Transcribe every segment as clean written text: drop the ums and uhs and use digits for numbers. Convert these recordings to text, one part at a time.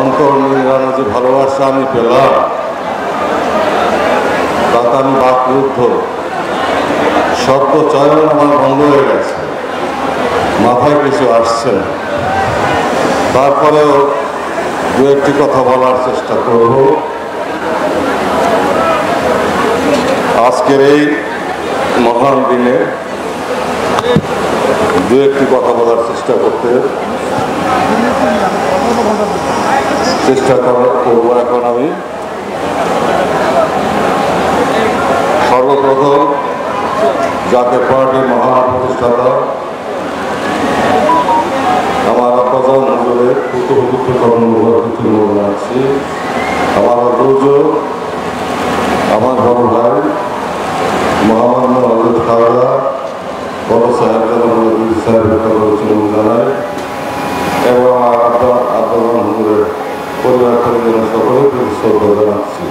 অন্তর নিরানো যে ভালোবাসা আমি পেলাম তাতে আমি বাকরুদ্ধ। শব্দ চয়ন আমার বন্ধ হয়ে গেছে, মাথায় কিছু আসছে না। তারপরেও দু একটি কথা বলার চেষ্টা করব। আজকের এই মহান দিনে দু একটি কথা বলার চেষ্টা করবো এখন আমি। সর্বপ্রথম জাতীয় পার্টির মহান প্রতিষ্ঠাতা আমার আব্বাজান হুজুরের পুত্র কর্মী আছি, আমার অগ্রজ আমার বড় ভাই মহামান্য হজরত খাওয়া বড় সাহেব জানাই এবং আমার আব্বাজান হুজুরের পরিবার পরিজন সকলের প্রতি শ্রদ্ধা জানাচ্ছি।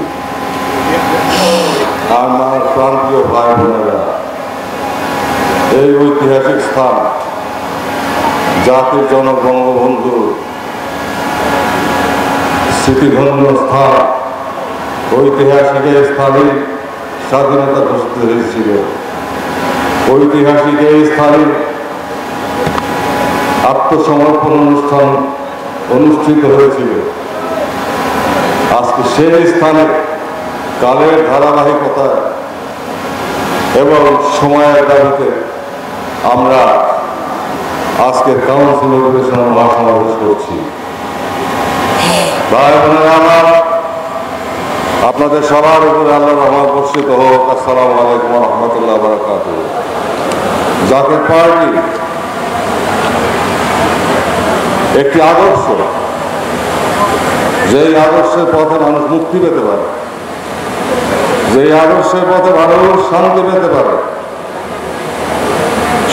আমার প্রান্তীয় ভাই বোনেরা, এই ঐতিহাসিক স্থান জাতির জনক বঙ্গবন্ধু স্মৃতিধন্য স্থান, ঐতিহাসিক এই স্থানে স্বাধীনতা ঘোষিত হয়েছিল। ঐতিহাসিক এই স্থানে আত্মসমর্পণ অনুষ্ঠান অনুষ্ঠিত হয়েছিল। আজকে সেই স্থানে কালের ধারাবাহিকতায় এবং সময়ের দাবিতে আমরা আজকের কাউন্সিল অধিবেশনে মহাসমাবেশ করছি। ভাই বোনেরা আমার, আপনাদের সবার উপরে আল্লাহর রহমত বর্ষিত হোক। আসসালামু আলাইকুম ওয়া রাহমাতুল্লাহি ওয়া বারাকাতুহু। জাতীয় পার্টি একটি আদর্শ, যেই আদর্শের পথে মানুষ মুক্তি পেতে পারে, যেই আদর্শের পথে মানুষ শান্তি পেতে পারে,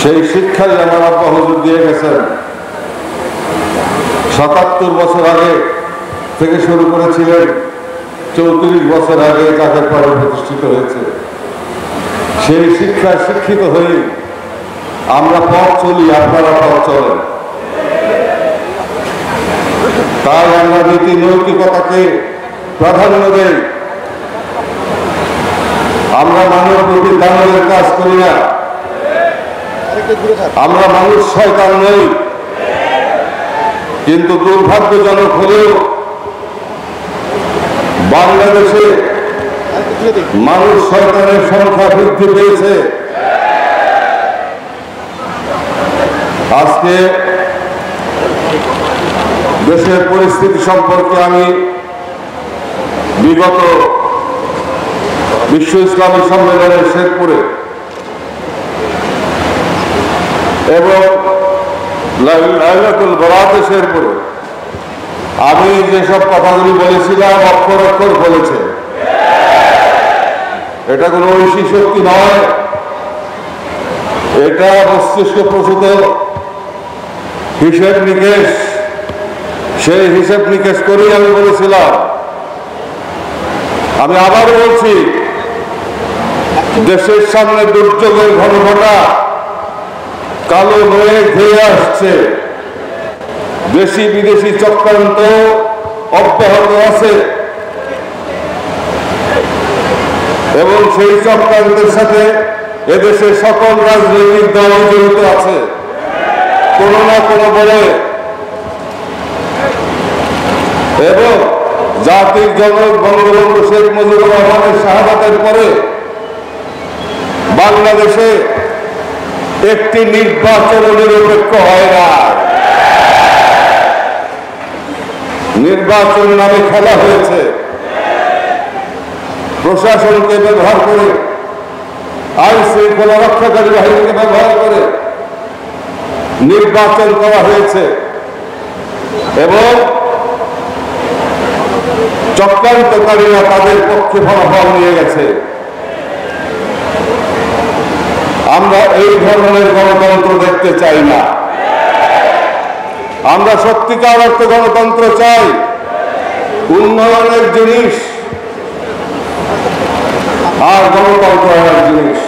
সেই শিক্ষাই আমার আব্বা হুজুর দিয়ে গেছেন। ৭৭ বছর আগে থেকে শুরু করেছিলেন, ৩৪ বছর আগে জাতীয় পার্টি প্রতিষ্ঠিত হয়েছে। সেই শিক্ষায় শিক্ষিত হয়ে আমরা পথ চলি, আপনারা পথ চলেন। তাই আমরা নীতি নৈতিকতাকে প্রাধান্য দেই। আমরা মানব প্রতি দানের কাজ করি না, আমরা মানুষ শয়তান নই। কিন্তু দুর্ভাগ্যজনক হলেও বাংলাদেশে মানুষ শয়তানের সংখ্যা বৃদ্ধি পেয়েছে। আজকে দেশের পরিস্থিতি সম্পর্কে আমি বিগত বিশ্ব ইসলামী সম্মেলনের শেরপুরে এবং লাইলাতুল বরাতে শেরপুরে আমি যেসব কথাগুলি বলেছিলাম অক্ষর অক্ষর বলেছে। এটা কোনো ঐশী শক্তি নয়, এটা মস্তিষ্ক প্রসূত হিসেব নিকেশ। সেই হিসেব নিকেশ করেই আমি বলেছিলাম। আমি আবার বলছি, দেশের সামনে দুর্যোগের ঘটনা কালো মেঘ ধেয়ে আসছে। দেশি বিদেশি চক্রান্ত অব্যাহত আছে এবং সেই চক্রান্তের সাথে এদেশের সকল রাজনৈতিক দল জড়িত আছে কোনো না কোনো বলে। এবং জাতির জনক বঙ্গবন্ধু শেখ মুজিবুর রহমানের শাহাদাতের পরে বাংলাদেশে একটি নির্বাচন নিরপেক্ষ হয় না। নির্বাচন নামে খেলা হয়েছে। প্রশাসনকে ব্যবহার করে, আইন শৃঙ্খলা রক্ষাকারী বাহিনীকে ব্যবহার করে নির্বাচন করা হয়েছে এবং চক্রান্তকারীরা তাদের পক্ষে ফলাফল নিয়ে গেছে। আমরা এই ধরনের গণতন্ত্র দেখতে চাই না। আমরা সত্যিকার অর্থে গণতন্ত্র চাই, উন্নয়নের জিনিস আর গণতন্ত্র এক জিনিস।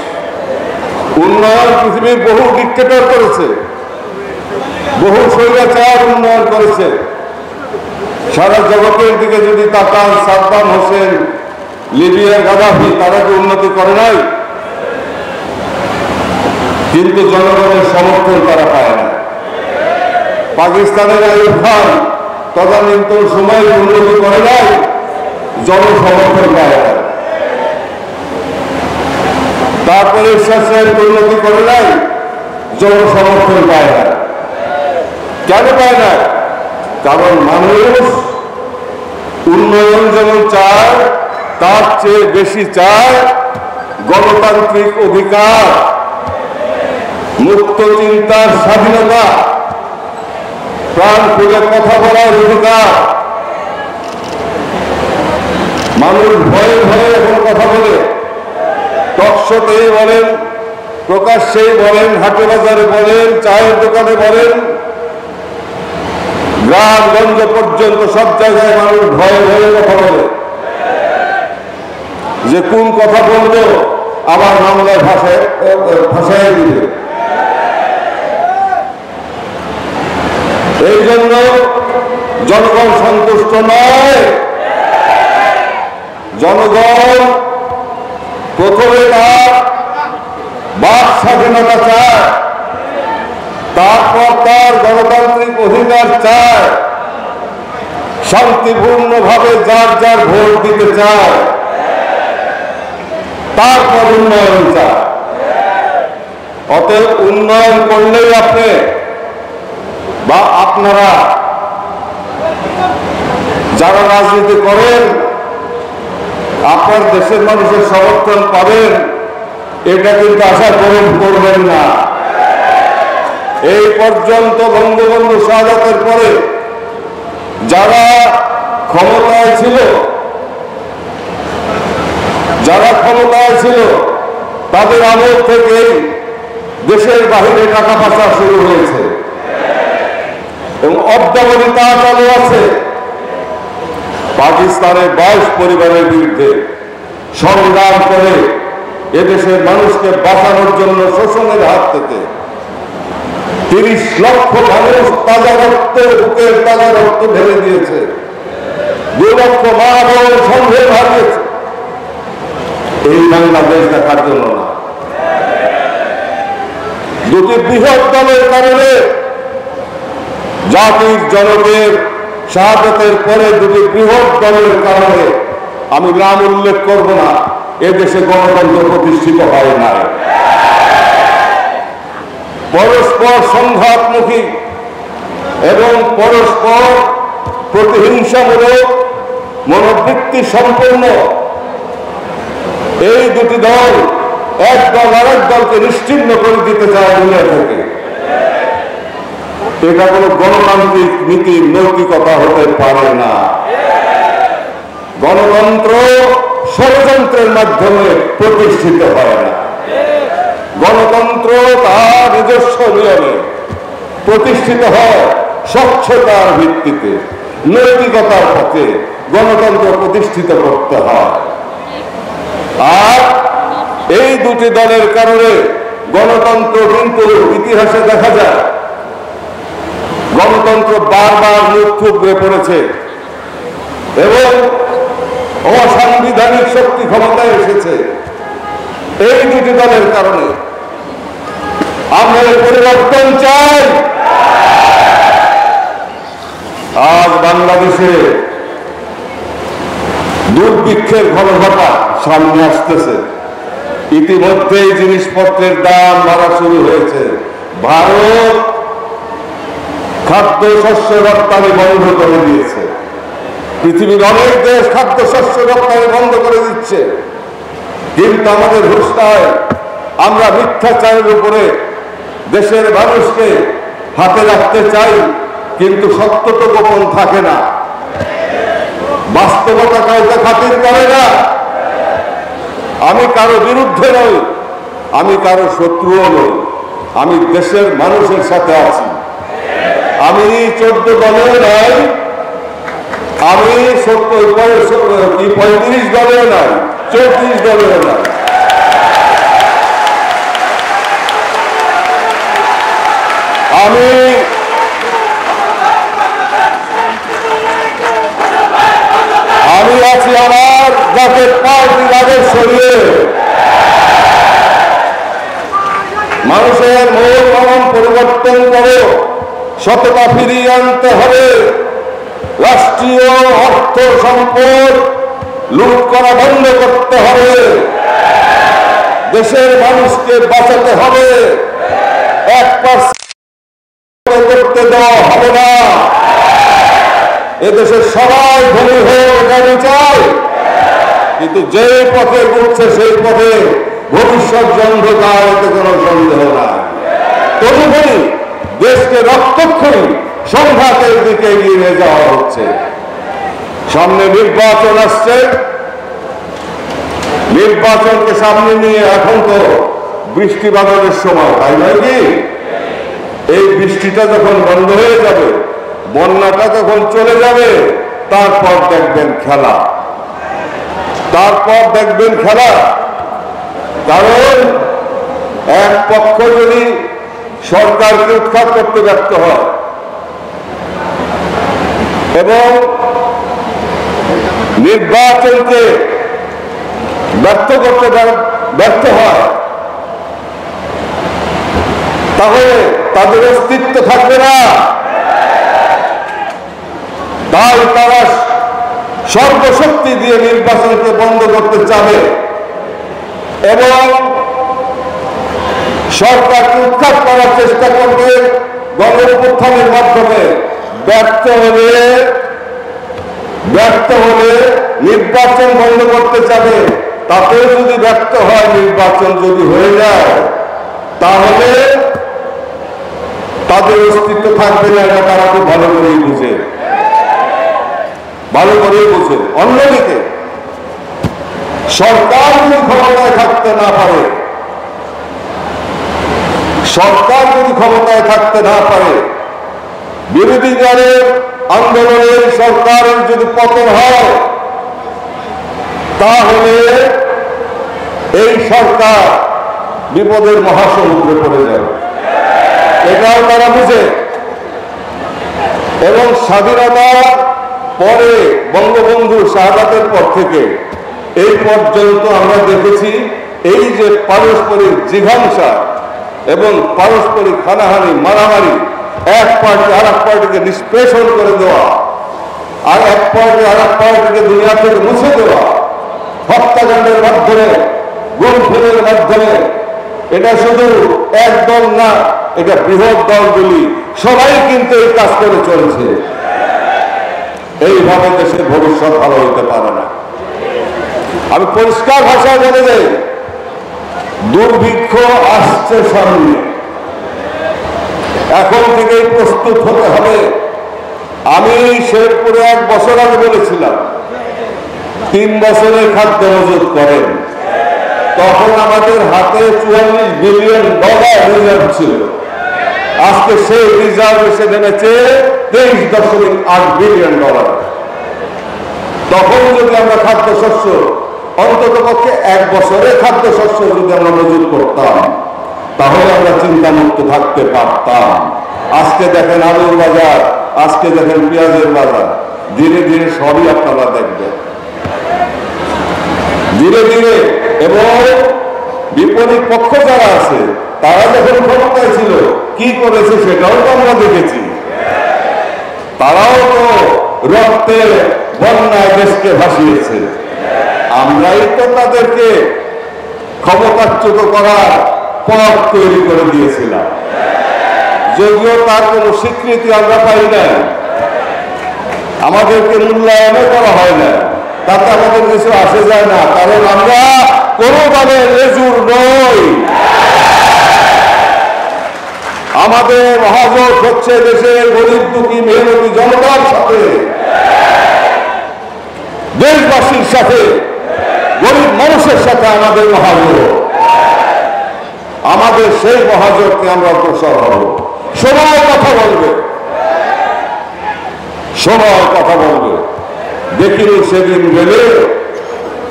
উন্নয়ন পৃথিবীর বহু ডিক্টেটর করেছে, বহু স্বৈরাচার উন্নয়ন করেছে, সারা জগতের দিকে যদি তাকান, সাদ্দাম হোসেন, লিবিয়ার গাদ্দাফি, তারা কি উন্নতি করে নাই? কিন্তু জনগণের সমর্থন তারা পায় না। পাকিস্তানের আইয়ুব খান তদানীন্তন সময় উন্নতি করে নাই, জনসমর্থন পায় না। তারপরে শাসন উন্নতি করে নাই, জনসমর্থন পায় না। কেন পায় না? কারণ মানুষ উন্নয়ন যেমন চায়, তার চেয়ে বেশি চায় গণতান্ত্রিক অধিকার, মুক্ত চিন্তার স্বাধীনতা, প্রাণ খুলে কথা বলার অধিকার। মানুষ ভয়ে ভয়ে এখন কথা বলে, টকশোতেই বলেন, প্রকাশ্যেই বলেন, হাটে বাজারে বলেন, চায়ের দোকানে বলেন, গ্রামগঞ্জ পর্যন্ত সব জায়গায় মানুষ ভয়ে ভয়ে কথা বলে যে কোন কথা বলবো আবার মামলায় ভাষায় দিবে। এই জন্য জনগণ সন্তুষ্ট নয়। জনগণ প্রথমে তার বাক স্বাধীনতা চায়, তারপর তার গণতান্ত্রিক অধিকার চায়, শান্তিপূর্ণভাবে যার যার ভোট দিতে চায়, তারপর উন্নয়ন চায়। অতএব উন্নয়ন করলেই আপনি বা আপনারা যারা রাজনীতি করেন আপনার দেশের মানুষের সমর্থন পাবেন, এটা কিন্তু আশা করবেন না। এই পর্যন্ত বঙ্গবন্ধু শাহাদাতের পরে যারা ক্ষমতায় ছিল তাদের আমল থেকেই দেশের বাহিরে টাকা পাচার শুরু হয়েছে এবং অদ্যাবধি তা চালু আছে। পাকিস্তানের 22 পরিবারের বিরুদ্ধে সংগ্রাম করে এদেশের মানুষকে বাঁচানোর জন্য শোষণের হাত থেকে 30 লক্ষ মানুষ তাজা রক্ত, বুকের তাজা রক্ত ঢেলে দিয়েছে। 2 লক্ষ মা বোন সন্দেহ হারিয়েছে এই বাংলাদেশ দেখার জন্য না। দুটি বৃহৎ দলের কারণে, জাতির জনকের শাহাদাতের পরে দুটি বৃহৎ দলের কারণে, আমি নাম উল্লেখ করব না, এদেশে গণতন্ত্র প্রতিষ্ঠিত হয় নাই। পরস্পর সংঘাতমুখী এবং পরস্পর প্রতিহিংসামূলক মনোবৃত্তি সম্পন্ন এই দুটি দল এক দল আরেক দলকে নিশ্চিহ্ন করে দিতে চায় দুনিয়া থেকে। এটা কোনো গণতান্ত্রিক নীতির নৈতিকতা হতে পারে না। গণতন্ত্র ষড়যন্ত্রের মাধ্যমে প্রতিষ্ঠিত হয় না। গণতন্ত্র তার নিজস্ব নিয়মে প্রতিষ্ঠিত হয়, স্বচ্ছতার ভিত্তিতে, নৈতিকতার পথে গণতন্ত্র প্রতিষ্ঠিত করতে হয়। আর এই দুটি দলের কারণে গণতন্ত্র কিন্তু ইতিহাসে দেখা যায় গণতন্ত্র বারবার মুখ থুবড়ে পড়েছে এবং অসাংবিধানিক শক্তি ক্ষমতায় এসেছে এই দুটি দলের কারণে। আমরা পরিবর্তন চাই। আজ বাংলাদেশে দুর্ভিক্ষের ঘনঘটা সামনে আসতেছে। ইতিমধ্যেই জিনিসপত্রের দাম বাড়া শুরু হয়েছে। ভারত খাদ্যশস্য রপ্তানি বন্ধ করে দিয়েছে। পৃথিবীর অনেক দেশ খাদ্যশস্য রপ্তানি বন্ধ করে দিচ্ছে, কিন্তু আমাদের হুঁশ নাই। আমরা মিথ্যাচারের উপরে দেশের মানুষকে হাতে রাখতে চাই, কিন্তু সত্য তো গোপন থাকে না। বাস্তবতা কাউকে খাতির করে না। আমি কারো বিরুদ্ধে নই, আমি কারো শত্রুও নই, আমি দেশের মানুষের সাথে আছি। আমি 14 দলেও নাই, আমি 35 দলেও নাই, 34 দলেও নাই। যাকে পার্টির আগে সরিয়ে মানুষের মূল মনন পরিবর্তন করে সততা ফিরিয়ে আনতে হবে। রাষ্ট্রীয় অর্থ সম্পদ লুট করা বন্ধ করতে হবে। দেশের মানুষকে বাঁচাতে হবে। 1% করতে দেওয়া হবে না। এদেশের সবাই ধনী হয়ে ওঠানো চায়, কিন্তু যে পথে ঘুরছে সেই পথে ভবিষ্যৎ অন্ধকার, এতে কোনো সন্দেহ নাই। তদুপরি দেশকে রক্তক্ষয়ী সংঘাতের দিকে এগিয়ে যাওয়া হচ্ছে। সামনে নির্বাচন আসছে। নির্বাচনকে সামনে নিয়ে এখন তো বৃষ্টি বাদলের সময়, তাই নয় কি? এই বৃষ্টিটা যখন বন্ধ হয়ে যাবে, বন্যাটা যখন চলে যাবে, তারপর দেখবেন খেলা। তারপর দেখবেন খেলা। কারণ এক পক্ষ যদি সরকারকে উৎখাত করতে ব্যর্থ হয় এবং নির্বাচনকে ব্যর্থ করতে ব্যর্থ হয়, তাহলে তাদের অস্তিত্ব থাকবে না। তাই তারা সর্বশক্তি দিয়ে নির্বাচনকে বন্ধ করতে চাবে এবং সরকারকে উৎখাত করার চেষ্টা করবে গণঅভ্যুত্থানের মাধ্যমে। ব্যর্থ হলে নির্বাচন বন্ধ করতে চাবে। তাতে যদি ব্যর্থ হয়, নির্বাচন যদি হয়ে যায়, তাহলে তাদের অস্তিত্ব থাকবে না। এটা তারা খুব ভালো করেই বুঝে, ভালো করেই বুঝে। অন্যদিকে সরকার যদি ক্ষমতায় থাকতে না পারে, সরকার যদি ক্ষমতায় থাকতে না পারে, বিরোধী দলের আন্দোলনের সরকারের যদি পতন হয়, তাহলে এই সরকার বিপদের মহাসমুদ্রে পড়ে যাবে। এটাও তারা বুঝে। এবং স্বাধীনতার পরে বঙ্গবন্ধু শাহাদাতের পর থেকে এই পর্যন্ত আমরা দেখেছি এই যে পারস্পরিক জিঘাংসা এবং পারস্পরিক হানাহানি, মারামারি, এক পার্টি আর এক পার্টিকে নিষ্পেষণ করে দেওয়া, আর এক পার্টি আর এক পার্টিকে দুনিয়া থেকে মুছে দেওয়া, হত্যাকাণ্ডের মাধ্যমে, গুম খুনের মাধ্যমে, এটা শুধু এক দল না, এটা বৃহৎ দলগুলি সবাই কিন্তু এই কাজ করে চলছে। এইভাবে দেশের ভবিষ্যৎ ভালো হতে পারে না। আমি পরিষ্কার ভাষায় বলে যাই, দুর্ভিক্ষ আসছে সামনে। এখন থেকেই প্রস্তুত হতে হবে। আমি শেরপুরে 1 বছর আগে বলেছিলাম 3 বছরের খাদ্য মজুত করেন। তখন আমাদের হাতে $44 বিলিয়ন রিজার্ভ ছিল। আজকে সেই রিজার্ভ এসে নেমেছে $23.8 বিলিয়ন। তখন যদি আমরা খাদ্যশস্য অন্তত পক্ষে 1 বছরের খাদ্যশস্য যদি আমরা মজুত করতাম, তাহলে আমরা চিন্তামুক্ত থাকতে পারতাম। আজকে দেখেন আলুর বাজার, আজকে দেখেন পেঁয়াজের বাজার, ধীরে ধীরে সবই আপনারা দেখবেন, ধীরে ধীরে। এবং বিপরীত পক্ষ যারা আছে, তারা যখন ক্ষমতায় ছিল কি করেছে সেটাও তো আমরা দেখেছি। তারাও তো রক্তে বন্যায় দেশকে ভাসিয়েছে। আমরাই তো তাদেরকে ক্ষমতাচ্যুত করার পথ তৈরি করে দিয়েছিলাম, যদিও তার কোন স্বীকৃতি আমরা পাই না, আমাদেরকে মূল্যায়নও করা হয় না। তাতে আমাদের কিছু আসে যায় না, কারণ আমরা কোনোভাবে লেজুর নই। আমাদের মহাজোট হচ্ছে দেশের গরিব দুঃখী মেহনতি জনতার সাথে, দেশবাসীর সাথে, গরিব মানুষের সাথে আমাদের মহাজোট। আমাদের সেই মহাজোটকে আমরা অগ্রসর হব। সময় কথা বলবে, সময় কথা বলবে। দেখিনি সেদিন গেলে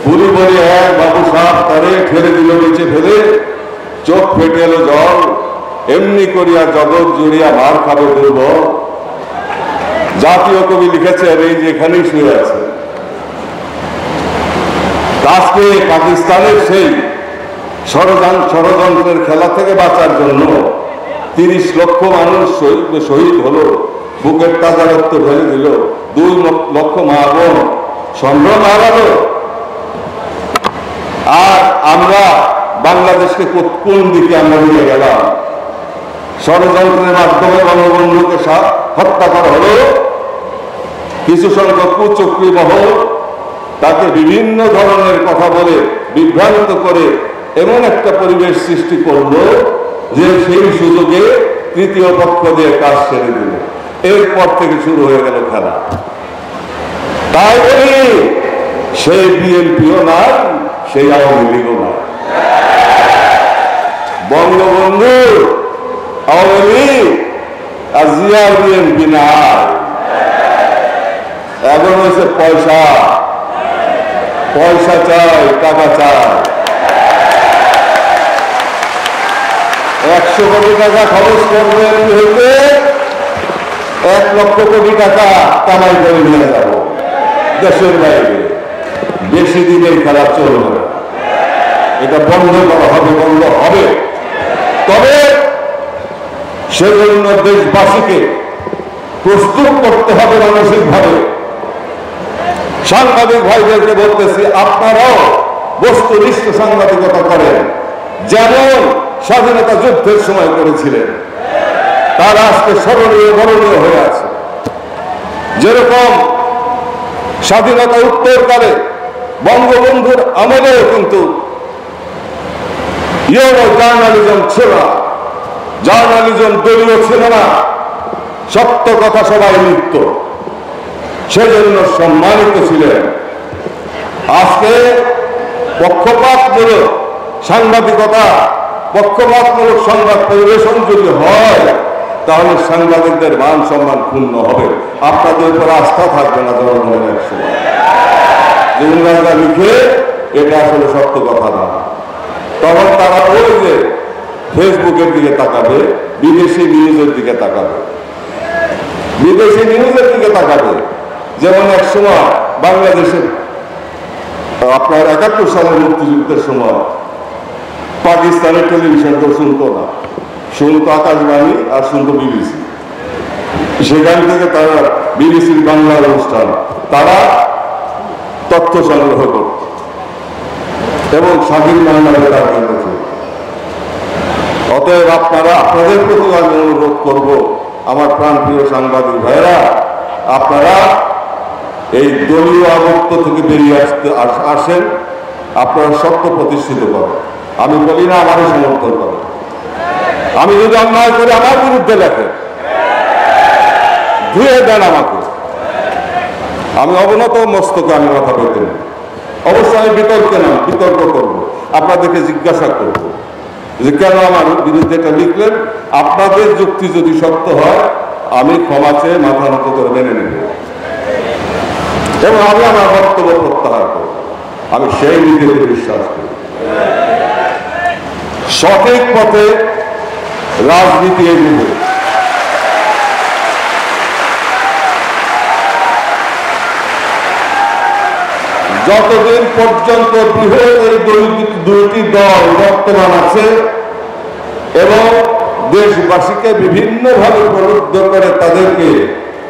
পুরি বলে এক বাবু সাহেব তারে ঠেলে দিল নিচে ফেলে, চোখ ফেটে এলো জল, এমনি করিয়া জগৎ জুড়িয়া মার খাবে দুর্বল। জাতীয় কবি লিখেছেন, এই যে এখানেই শুয়ে আছে। আজকে পাকিস্তানের সেই ষড়যন্ত্রের খেলা থেকে বাঁচার জন্য 30 লক্ষ মানুষ শহীদ হলো, বুকের তাজা রক্ত ঢেলে দিল, 2 লক্ষ মা বোন সম্ভ্রম হারালো। আর আমরা বাংলাদেশকে কোন দিকে আমরা নিয়ে গেলাম? ষড়যন্ত্রের মাধ্যমে বঙ্গবন্ধুকে হত্যা করা হলো। কিছু সংখ্যক কুচক্রী মহল তাকে বিভিন্ন ধরনের কথা বলে বিভ্রান্ত করে এমন একটা পরিবেশ সৃষ্টি করলো যে সেই সুযোগে তৃতীয় পক্ষ দিয়ে কাজ ছেড়ে দিল। এরপর থেকে শুরু হয়ে গেল খেলা। তাই বলি সেই বিএনপিও না, সেই আওয়ামী লীগও না। বঙ্গবন্ধু, আওয়ামী লীগ আর জিয়ার বিএনপি না। এখন হয়েছে পয়সা, পয়সা চাই, টাকা চাই। 100 কোটি টাকা খরচ করবে হইতে 1 লক্ষ কোটি টাকা কামাই করে নিয়ে যাব দেশের বাইরে। বেশি দিনের খেলা চলবে না, এটা বন্ধ করা হবে, বন্ধ হবে। তবে সেজন্য দেশবাসীকে প্রস্তুত করতে হবে মানসিকভাবে। সাংবাদিক ভাইদেরকে বলতেছি, আপনারাও বস্তুনিষ্ঠ সাংবাদিকতা করেন, যেমন স্বাধীনতা যুদ্ধের সময় করেছিলেন। তারা আজকে স্মরণীয় বরণীয় হয়ে আছে। যেরকম স্বাধীনতা উত্তরকালে বঙ্গবন্ধুর আমলেও কিন্তু জার্নালিজম ছিল না, জার্নালিজম দলীয় ছিল না, সত্য কথা সবাই লিখত, সেজন্য সম্মানিত ছিলেন। আজকে পক্ষপাতমূলক সাংবাদিকতা, পক্ষপাতমূলক সংবাদ পরিবেশন যদি হয়, তাহলে সাংবাদিকদের মান সম্মান ক্ষুণ্ণ হবে। আপনাদের উপর আস্থা থাকবে না জনগণের এক সময়। যে ইংরেজরা লিখে এটা আসলে সত্য কথা না, তখন তারা ওই যে ফেসবুকের দিকে তাকাবে, বিদেশি নিউজের দিকে তাকাবে, বিদেশি নিউজের দিকে তাকাবে। যেমন এক সময় বাংলাদেশের আপনার 71 সালের মুক্তিযুদ্ধের সময় পাকিস্তানের টেলিভিশন কেউ শুনতো না, শুনতো আকাশবাণী আর শুনতো বিবিসি। সেখান থেকে তারা বিবিসির বাংলার অনুষ্ঠান তারা তথ্য সংগ্রহ করত এবং স্বাধীন বাংলাদেশ তার কেন্দ্র ছিল। অতএব আপনাদের প্রতি আমি অনুরোধ করব, আমার প্রাণপ্রিয় সাংবাদিক ভাইরা, আপনারা এই দলীয় আবদ্ধ থেকে বেরিয়ে আসেন, আপনারা সত্য প্রতিষ্ঠিত করেন। আমি বলি না আমারও সমর্থন করেন, আমি যদি অন্যায় করি আমার বিরুদ্ধে লেখেন, ধুয়ে দেন আমাকে, আমি অবনত মস্তকে আমি মাথা পেতে না। অবশ্যই আমি বিতর্ক করব, আপনাদেরকে জিজ্ঞাসা করব যে কেন আমার বিরুদ্ধে এটা লিখলেন। আপনাদের যুক্তি যদি সত্য হয়, আমি ক্ষমা চেয়ে মাথা নত করে মেনে নেব এবং আমি আমার বক্তব্য প্রত্যাহার করব। আমি সেই নীতিতে বিশ্বাস করি। সঠিক পথে রাজনীতি এগোবে। যতদিন পর্যন্ত বৃহৎ এই দুইটি দল বর্তমান আছে এবং দেশবাসীকে বিভিন্নভাবে প্রলুব্ধ করে, তাদেরকে,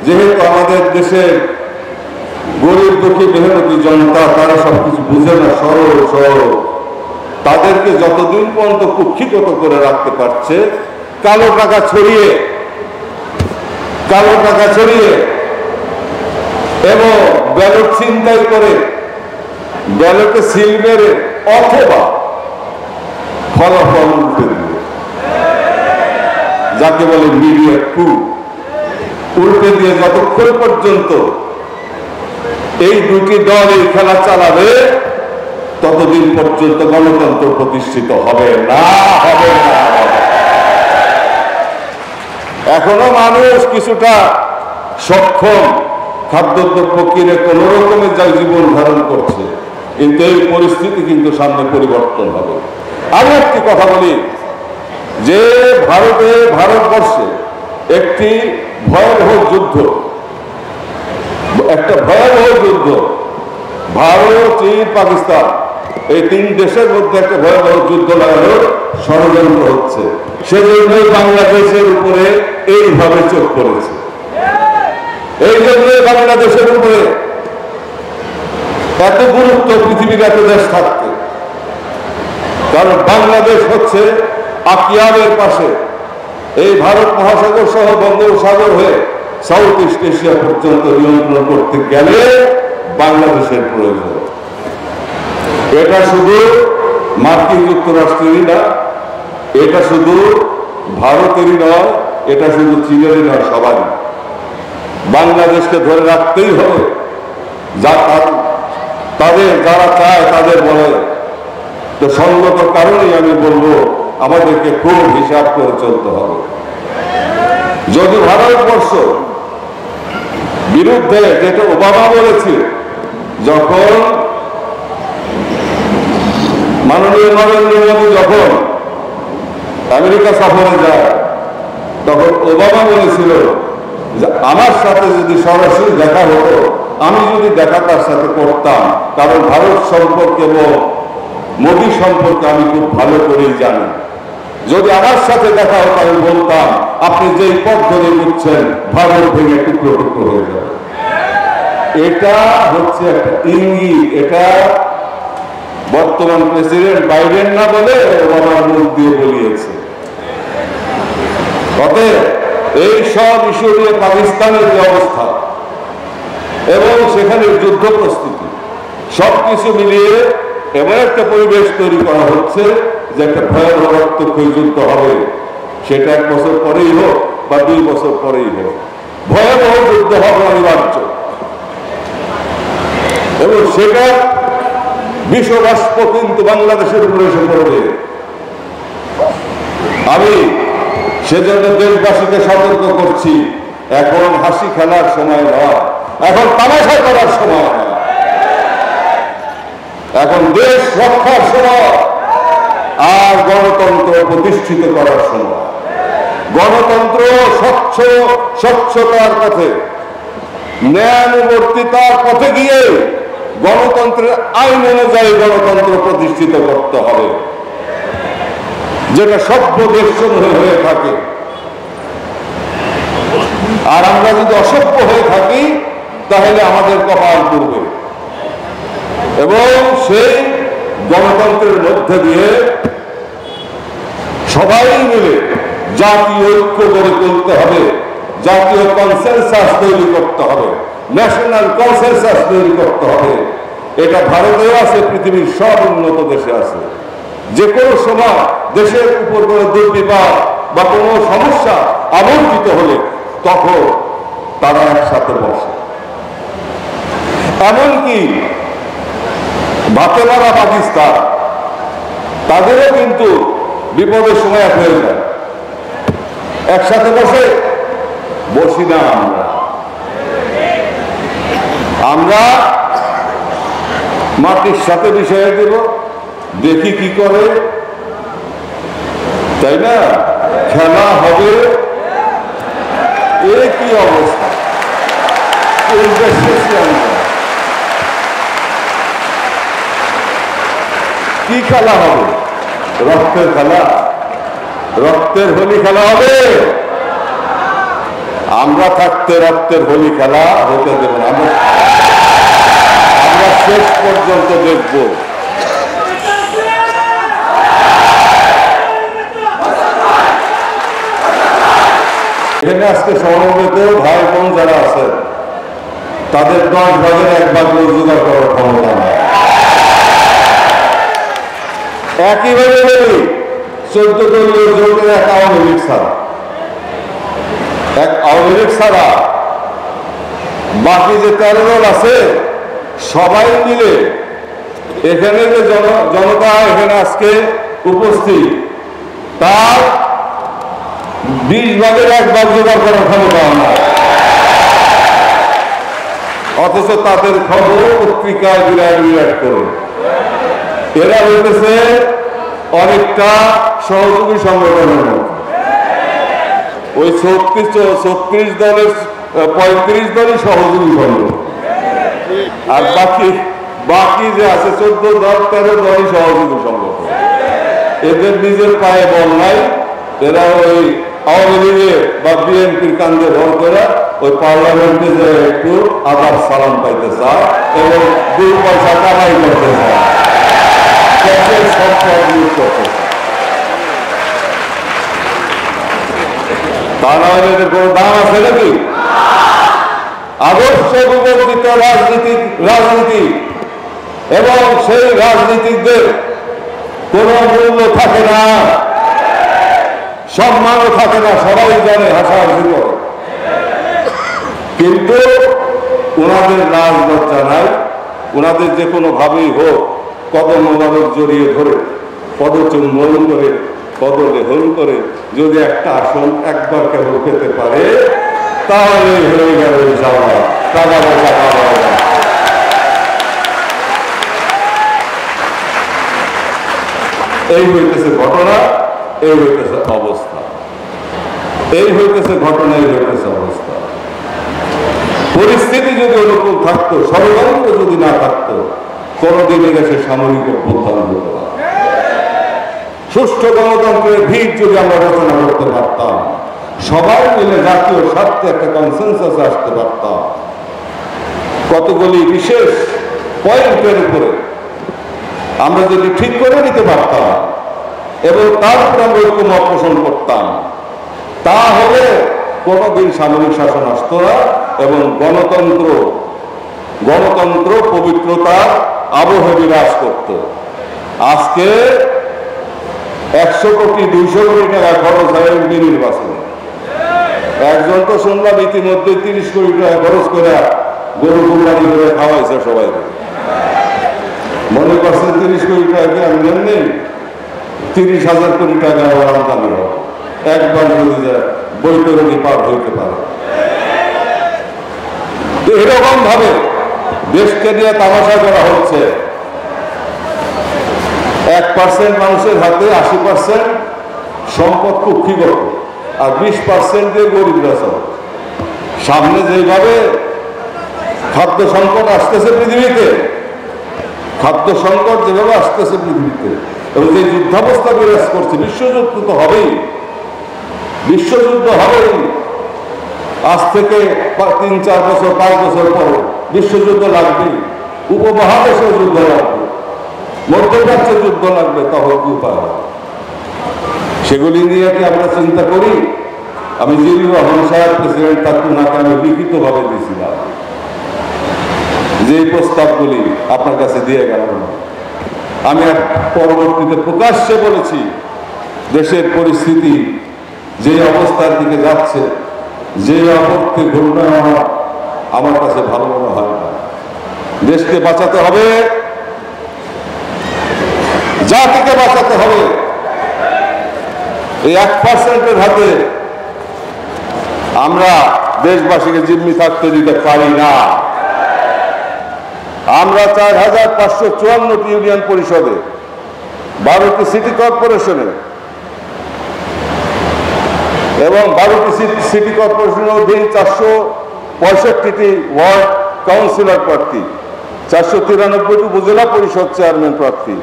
যেহেতু আমাদের দেশের গরিব দুঃখী মেহনতি জনতা, তারা সবকিছু বুঝে না, সরল, তাদেরকে যতদিন পর্যন্ত কুক্ষিগত করে রাখতে পারছে, কালো টাকা ছড়িয়ে এবং ব্যালট ছিনতাই করে, ব্যালটে সিল মেরে অথবা ফলাফল উল্টে দিয়ে, যাকে বলে মিডিয়া কু, উল্টে দিয়ে যতক্ষণ পর্যন্ত এই দুটি দল এই খেলা চালাবে, ততদিন পর্যন্ত গণতন্ত্র প্রতিষ্ঠিত হবে না। এখনো মানুষ কিছুটা সক্ষম, খাদ্যদ্রব্য কিনে কোন রকমের যা জীবন ধারণ করছে, কিন্তু এই পরিস্থিতি কিন্তু সামনে পরিবর্তন হবে। আমি একটি কথা বলি যে ভারতবর্ষে একটি ভয়াবহ যুদ্ধ, ভারত, চীন, পাকিস্তান এই তিন দেশের মধ্যে একটা ভয়াবহ যুদ্ধ লাগানোর ষড়যন্ত্র হচ্ছে। সেজন্যই বাংলাদেশের উপরে এইভাবে চোখ পড়েছে, এই জন্যই বাংলাদেশের উপরে এত গুরুত্ব পৃথিবীর এত দেশ থাকতে। কারণ বাংলাদেশ হচ্ছে আকিয়াবের পাশে, এই ভারত মহাসাগর সহ বঙ্গোপসাগর হয়ে সাউথ ইস্ট এশিয়া পর্যন্ত নিয়ন্ত্রণ করতে গেলে বাংলাদেশের প্রয়োজন। এটা শুধু মার্কিন যুক্তরাষ্ট্রেরই না, এটা শুধু ভারতেরই নয়, এটা শুধু চীনেরই নয়, সবারই। বাংলাদেশকে ধরে রাখতেই হবে। তাদের যারা চায় তাদের বলে, তো সঙ্গত কারণেই আমি বলবো আমাদেরকে খুব হিসাব করে চলতে হবে। যদি ভারতবর্ষ বিরুদ্ধে, যেটা ওবামা বলেছে, যখন মাননীয় নরেন্দ্র মোদী যখন আমেরিকা সফরে যায়, তখন ওবামা বলেছিল যে আমার সাথে যদি সরাসরি দেখা হতো, আমি যদি দেখা তার সাথে করতাম, কারণ ভারত সম্পর্কে এবং মোদী সম্পর্কে আমি খুব ভালো করেই জানি, যদি আমার সাথে দেখা হতো আমি বলতাম আপনি যেই পথ ধরে বুঝছেন ভারত ভেঙে টুকরো টুকরো হয়ে যাবে। এটা হচ্ছে একটা ইঙ্গিত। এটা বর্তমান প্রেসিডেন্ট বাইডেন না বলে ওবামার মুখ দিয়ে বলিয়েছে। অতএব এই সব ইস্যু নিয়ে পাকিস্তানের যে অবস্থা এবং সেখানে যুদ্ধ প্রস্তুতি, সবকিছু মিলিয়ে এমন একটা পরিবেশ তৈরি করা হচ্ছে যে একটা ভয়াবহ রক্তক্ষয়ী যুদ্ধ হবে। সেটা 1 বছর পরেই হোক বা 2 বছর পরেই হোক, ভয়াবহ যুদ্ধ হবে অনিবার্য। এবং সেটা বিশ্বরাষ্ট্র কিন্তু বাংলাদেশের উপরে এসে পড়বে। আমি সেজন্য দেশবাসীকে সতর্ক করছি, এখন হাসি খেলার সময় নয়, এখন তামাশা করার সময় নয়, এখন দেশ রক্ষার সময় আর গণতন্ত্র প্রতিষ্ঠিত করার সময়। গণতন্ত্র স্বচ্ছতার পথে, ন্যায়ানুবর্তিতার পথে গিয়ে গণতন্ত্রের আইন অনুযায়ী গণতন্ত্র প্রতিষ্ঠিত করতে হবে, যেটা সভ্য দেশসমূহে হয়ে থাকে। আর আমরা যদি অসভ্য হয়ে থাকি তাহলে আমাদের কপাল পুড়বে। এবং সেই গণতন্ত্রের মধ্যে দিয়ে সবাই মিলে জাতীয় ঐক্য গড়ে তুলতে হবে, জাতীয় কনসেনসাস তৈরি করতে হবে, ন্যাশনাল কনসেনসাস তৈরি করতে হবে। এটা ভারতেও আছে, পৃথিবীর সব উন্নত দেশে আছে। যে কোনো সময় দেশের উপর কোনো দুর্বিপাক বা কোনো সমস্যা আবর্তিত হলে তখন তারা একসাথে বসে। এমনকি বাতে মারা পাকিস্তান, তাদেরও কিন্তু বিপদের সময় এক হয়ে যায়, একসাথে বসি না। আমরা মাটির সাথে বিষয়ে দেব, দেখি কি করে, তাই না? খেলা হবে। এ কি অবস্থা! কি খেলা হবে? রক্তের খেলা, রক্তের হোলি খেলা হবে। আমরা থাকতে রক্তের হোলি খেলা হতে দেব না। আমরা শেষ পর্যন্ত দেখব। এখানে আজকে সমবেত ভাই বোন যারা আছেন, তাদের 10 ভাগের 1 ভাগ রোজগার করার ক্ষমতা নেই। একইভাবে বলি, 14 দলীয় জোটের এক আওয়ামী লীগ ছাড়া বাকি যে 13 দল আছে, সবাই মিলে এখানে যে জনতা এখানে আজকে উপস্থিত, তার 20 ভাগের 1 ভাগ জোগাড় করার ক্ষমতা নাই। অথচ তাদের খবর পত্রিকায় বিরাট করে। এরা হইতেছে অনেকটা সহযোগী সংগঠনের মতো। ওই 36 দলের 35 দলই সহযোগী সংগঠন, আর বাকি বাকি যে আছে 14 দল 13 দলই সহযোগী সংগঠন, এদের নিজের পায়ে বল নাই। এরা ওই আওয়ামী লীগে বা বিএনপির কান্দে ভর করে ওই পার্লামেন্টে যে একটু আদাব সালাম পাইতে চায় এবং 2 পয়সা কামাই করতে চায়, তা না হলে এদের কোনো দাম আছে নাকি? আদর্শ বিবর্তিত রাজনীতি এবং সেই রাজনীতিকদের কোন মূল্য থাকে না, সম্মানও থাকে না, সবাই জানে, হাসাহাসি করে। কিন্তু ওনাদের লাজ লজ্জা নাই। ওনাদের যে কোনো ভাবেই হোক কদম মোবারক জড়িয়ে ধরে পদচুম্বন করে পদলেহন করে যদি একটা আসন একবার কেবল পেতে পারে তাহলে হয়ে গেল যাওয়া টাকা পয়সা পাওয়া যায়। এই হইতেছে ঘটনা, এই হইতেছে অবস্থা, এই হইতেছে ঘটনা, এই হইতেছে অবস্থা। পরিস্থিতি যদি অনুকূল থাকতো, ষড়যন্ত্র যদি না থাকতো, কোনদিন এসে সামরিক অভ্যুত্থান হতো না। সুষ্ঠু গণতন্ত্রের ভিত যদি আমরা রচনা করতে পারতাম, সবাই মিলে জাতীয় স্বার্থে একটা কনসেনসাস আসতে পারতাম, কতগুলি বিশেষ পয়েন্টের উপরে আমরা যদি ঠিক করে নিতে পারতাম এবং তার উপরে আমরা ঐক্যমত পোষণ করতাম, তাহলে কোনদিন সামরিক শাসন আসতো না এবং গণতন্ত্র পবিত্রতার আবহে বিরাজ করত। আজকে 100 কোটি 200 কোটি টাকা খরচ হয় এমপি নির্বাচনে। একজন তো শুনলাম ইতিমধ্যে 30 কোটি টাকা খরচ করে গরু কুরবানি করে খাওয়াইছে সবাইকে। মনে করছেন 30 কোটি টাকা কি আমি নেই, 30,000 কোটি টাকা আমদানি হবে একবার যদি যায়, বৈতরণী পার হইতে পারে। এরকম ভাবে দেশকে নিয়ে তামাশা করা হচ্ছে। 1% মানুষের হাতে 80% সম্পদ কুক্ষিগত, আর 20% দিয়ে গরিবরা চলে। সামনে যেভাবে খাদ্য সংকট আসতেছে পৃথিবীতে, খাদ্য সংকট যেভাবে আসতেছে পৃথিবীতে এবং যে যুদ্ধাবস্থা বিরাজ করছে, বিশ্বযুদ্ধ তো হবেই, বিশ্বযুদ্ধ হবেই। আজ থেকে 3-4 বছর 5 বছর পরে বিশ্বযুদ্ধ লাগবেই, উপমহাদেশেও যুদ্ধ লাগবে, মধ্যপ্রাচ্যে যুদ্ধ লাগবে, তখন কি উপায় হবে? সেগুলি নিয়ে কি আমরা চিন্তা করি? আমি জিল্লুর রহমান সাহেব প্রেসিডেন্ট তাকুনাকে আমি লিখিতভাবে দিয়েছিলাম যে প্রস্তাবগুলি আপনার কাছে দিয়ে গেল না। আমি পরবর্তীতে প্রকাশ্যে বলেছি, দেশের পরিস্থিতি যে অবস্থার দিকে যাচ্ছে, যে অপরকে ঘটনা আমার কাছে ভালো মনে হয় না। দেশকে বাঁচাতে হবে, জাতিকে বাঁচাতে হবে। এই 1%-এর হাতে আমরা দেশবাসীকে জিম্মি থাকতে দিতে পারি না। আমরা 4,554টি ইউনিয়ন পরিষদে, 12টি সিটি কর্পোরেশনে এবং 12টি সিটি কর্পোরেশনের অধীন 465টি ওয়ার্ড কাউন্সিলর প্রার্থী, 493টি উপজেলা পরিষদ চেয়ারম্যান প্রার্থী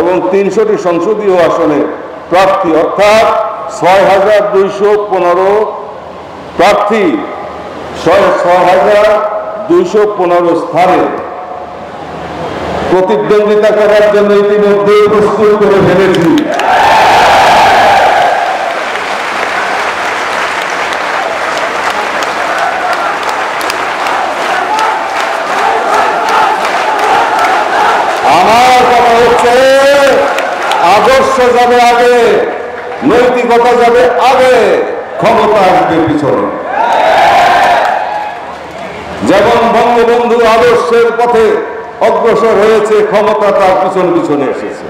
এবং 300টি সংসদীয় আসনে প্রার্থী, অর্থাৎ 6,215 প্রার্থী 6,215 স্থানে প্রতিদ্বন্দ্বিতা করার জন্য ইতিমধ্যে প্রস্তুত করে ফেলেছি। আমার কথা হচ্ছে, আদর্শ যাবে আগে, নৈতিকতা যাবে আগে, ক্ষমতা আসবে পিছনে। যেমন বঙ্গবন্ধু আদর্শের পথে অগ্রসর হয়েছে, ক্ষমতা তার পিছনে এসেছে।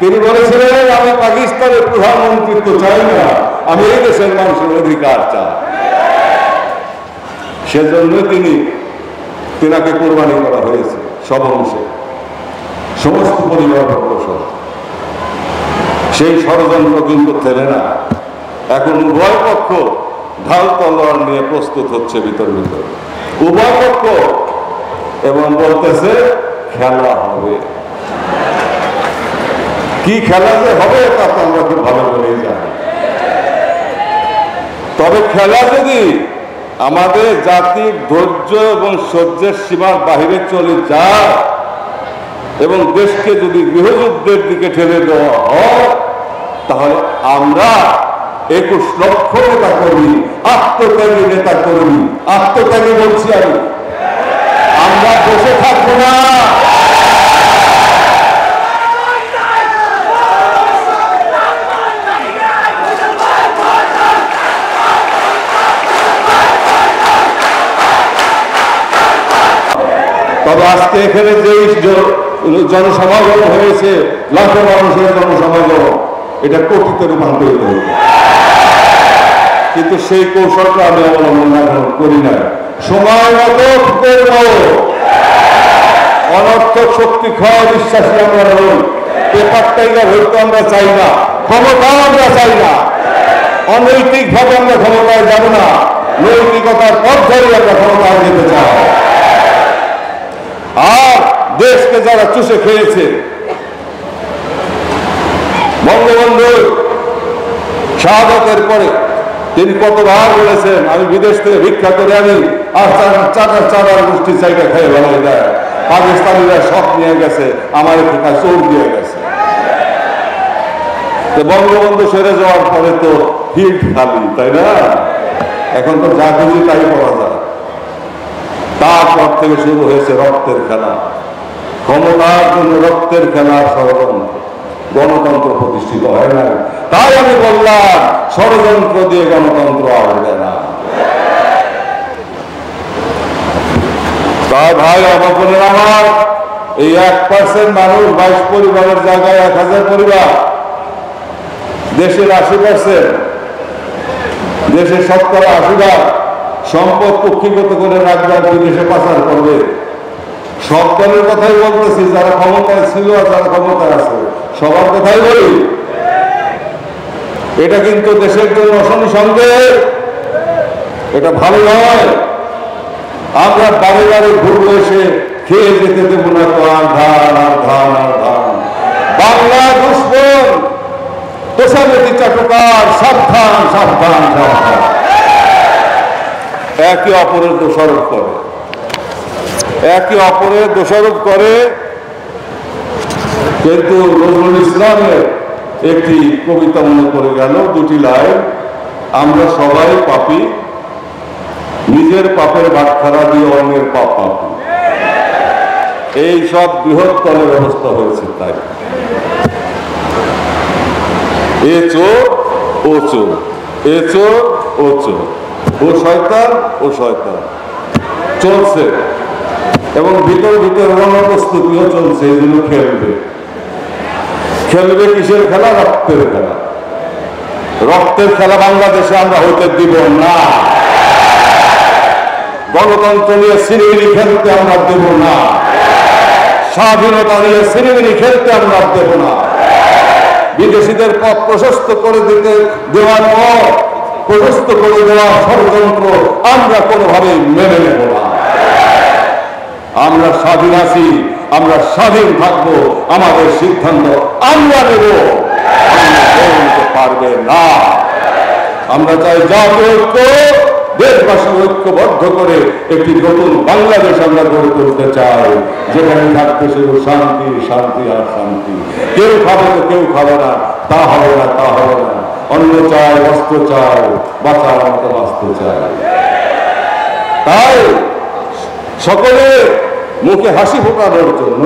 তিনি বলেছিলেন, আমি পাকিস্তানের প্রধানমন্ত্রিত্ব চাই না, আমি এই দেশের মানুষের অধিকার চাই। সেজন্য তিনাকে কোরবানি করা হয়েছে সব অংশে, সমস্ত পরিবার অগ্রসর। সেই ষড়যন্ত্র কিন্তু থেমে না। এখন উভয় পক্ষ ঢাল তলোয়ার নিয়ে প্রস্তুত হচ্ছে ভিতর। উভয় পক্ষ এবং বলতেছে খেলা হবে। কি খেলা যে হবে তা তো আমরা খুব ভালো করেই জানি। তবে খেলা যদি আমাদের জাতির ধৈর্য এবং সহ্যের সীমার বাহিরে চলে যায় এবং দেশকে যদি গৃহযুদ্ধের দিকে ঠেলে দেওয়া হয়, তাহলে আমরা 21 লক্ষ নেতা কর্মী, আত্মত্যাগী নেতা কর্মী, আত্মত্যাগী বলছি আমরা বসে থাকবো না। তবে আজকে এখানে যে জনসমাগম হয়েছে, লাখো মানুষের জনসমাগম, এটা কোটিতে রূপান্তরিত হয়েছে, কিন্তু সেই কৌশলটা আমি অবলম্বন এখন করি না। সময় মতো করব, অনর্থক শক্তি ক্ষয় বিশ্বাসী আমরা নই, পেপার টাইগার হইতে আমরা চাই না, ক্ষমতা আমরা চাই না, অনৈতিক ভাবে আমরা ক্ষমতায় যাব না, নৈতিকতার পথ ধরে আমরা ক্ষমতায় যেতে চাই। আর দেশকে যারা চুষে খেয়েছে, বঙ্গবন্ধু শাহাদাতের পরে তিনি কতবার বলেছেন, আমি বিদেশ থেকে ভিক্ষা করে আনি আর চাঁদার গোষ্ঠী চাইটা খেয়ে বেলায় দেয়, পাকিস্তানিরা সব নিয়ে গেছে, আমার এখানে চোর দিয়ে গেছে। বঙ্গবন্ধু সেরে যাওয়ার পরে তো ফিল্ড খালি, তাই না? এখন তো যা খুঁজি তাই পাওয়া যায়। তারপর থেকে শুরু হয়েছে রক্তের খেলা, ক্ষমতার জন্য রক্তের খেলার ষড়যন্ত্র, গণতন্ত্র প্রতিষ্ঠিত হয় না। তাই আমি বললাম, ষড়যন্ত্র দিয়ে গণতন্ত্র আসবে না। তাই ভাই আমার বোনেরা আমার, এই 1% মানুষ 22 পরিবারের জায়গায় 1000 পরিবার, দেশের 80%, দেশের 80% সম্পদ কক্ষিগত করে রাখবে, বিদেশে পাচার করবে। সব দলের কথাই বলতেছি, যারা ক্ষমতায় ছিল আর যারা ক্ষমতায় আছে, সবার কথাই বলি। এটা কিন্তু দেশের জন্য অশনি সন্দেহ, এটা ভালো নয়। আমরা বাড়ি বাড়ি ঘুরবো, এসে খেয়ে যেতে দেবো না তো আর ধান আর ধান আর ধান। বাংলা দুশ্মন, তোষামতি চাটুকার, সাবধান সাবধান সাবধান। একে অপরের দোষারোপ করে, একে অপরের দোষারোপ করে। কিন্তু নজরুল ইসলামের একটি কবিতা মনে পড়ে গেল, 2টি লাইন, আমরা সবাই পাপী, নিজের পাপের বাটখারা দিয়ে অন্যের পাপ পাপী। এই সব বৃহৎ দলের অবস্থা হয়েছে। তাই এ চোর ও চোর, এ চোর ও চোর, ও শয়তান ও শয়তান চলছে, এবং ভিতর ভিতর রণপ্রস্তুতিও চলছে। এগুলো খেলবে, খেলবে কিসের খেলা? রক্তের খেলা। রক্তের খেলা বাংলাদেশে আমরা হইতে দিব না। গণতন্ত্র নিয়ে সিনেমিনি খেলতে আমরা দেব না, স্বাধীনতা নিয়ে সিনেমিনি খেলতে আমরা দেব না। বিদেশিদের পথ প্রশস্ত করে দিতে দেওয়ার পর প্রশস্ত করে দেওয়া ষড়যন্ত্র আমরা কোনোভাবেই মেনে নেব না। আমরা স্বাধীন আছি, আমরা স্বাধীন থাকবো, আমাদের সিদ্ধান্ত আমরা নেব, নিতে পারবে না। আমরা চাই জাতীয় ঐক্য, দেশবাসী ঐক্যবদ্ধ করে একটি নতুন বাংলাদেশ আমরা গড়ে তুলতে চাই, যেখানে থাকবে শুধু শান্তি শান্তি আর শান্তি। কেউ খাবে তো কেউ খাবে না, তা হবে না, তা হবে না। অন্ন চাই, বস্ত্র চাই, বাঁচার মতো বাঁচতে চাই। তাই সকলে মুখে হাসি ফোটানোর জন্য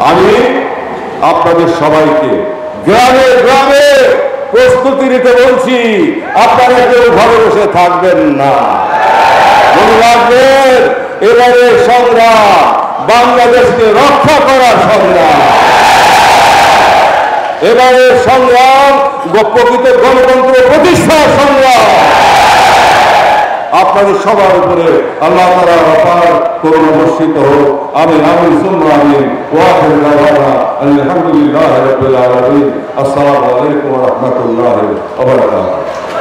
আমি আপনাদের সবাইকে গ্রামে গ্রামে প্রস্তুতি নিতে বলছি। আপনারা কেউ ঘরে বসে থাকবেন না, মনে রাখবেন এবারে সংগ্রাম বাংলাদেশকে রক্ষা করার সংগ্রাম, এবারে সংগ্রাম প্রকৃত গণতন্ত্র প্রতিষ্ঠার সংগ্রাম। আপনাদের সবার উপরে আল্লাহ তাআলার অপার করুণা বর্ষিত হোক। আমিন আমিন সুম্মা আমিন। ওয়া আখিরু দাওয়ানা আলহামদুলিল্লাহি রাব্বিল আলামিন। আসসালামু আলাইকুম ওয়া রাহমাতুল্লাহি ওয়া বারাকাতুহু।